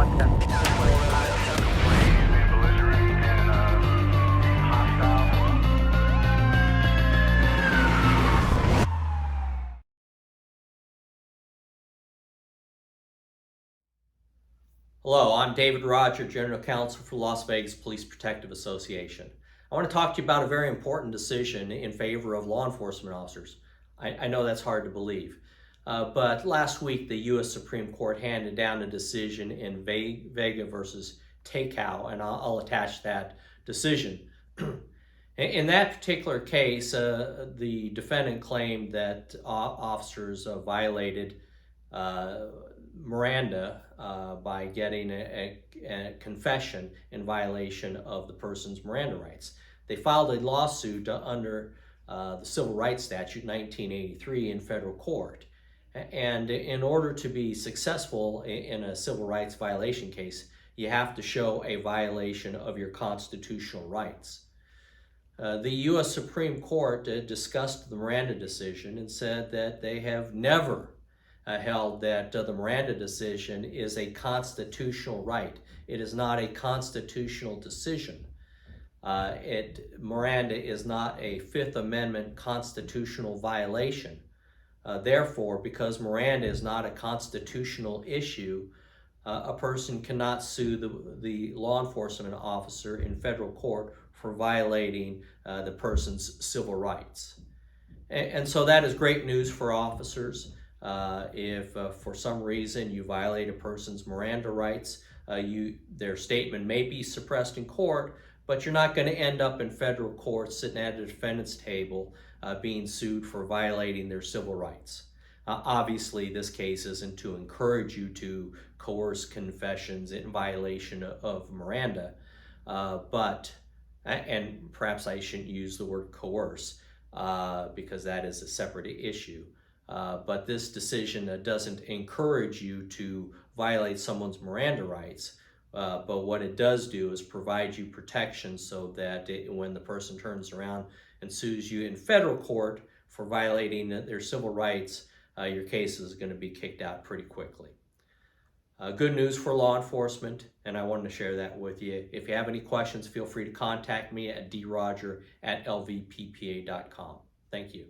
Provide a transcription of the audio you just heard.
Hello, I'm David Roger, General Counsel for Las Vegas Police Protective Association. I want to talk to you about a very important decision in favor of law enforcement officers. I know that's hard to believe, but last week the U.S. Supreme Court handed down a decision in Vega versus Takeout, and I'll attach that decision. In that particular case, the defendant claimed that officers violated Miranda by getting a confession in violation of the person's Miranda rights. They filed a lawsuit under the Civil Rights Statute 1983 in federal court. And in order to be successful in a civil rights violation case, you have to show a violation of your constitutional rights. The U.S. Supreme Court discussed the Miranda decision and said that they have never held that the Miranda decision is a constitutional right. It is not a constitutional decision. Miranda is not a Fifth Amendment constitutional violation. Therefore, because Miranda is not a constitutional issue, a person cannot sue the law enforcement officer in federal court for violating the person's civil rights. And so that is great news for officers. If for some reason you violate a person's Miranda rights, their statement may be suppressed in court, but you're not going to end up in federal court sitting at a defendant's table being sued for violating their civil rights. Obviously, this case isn't to encourage you to coerce confessions in violation of Miranda, and perhaps I shouldn't use the word coerce because that is a separate issue. But this decision doesn't encourage you to violate someone's Miranda rights, but what it does do is provide you protection so that when the person turns around and sues you in federal court for violating their civil rights, your case is going to be kicked out pretty quickly. Good news for law enforcement, and I wanted to share that with you. If you have any questions, feel free to contact me at droger@lvppa.com. Thank you.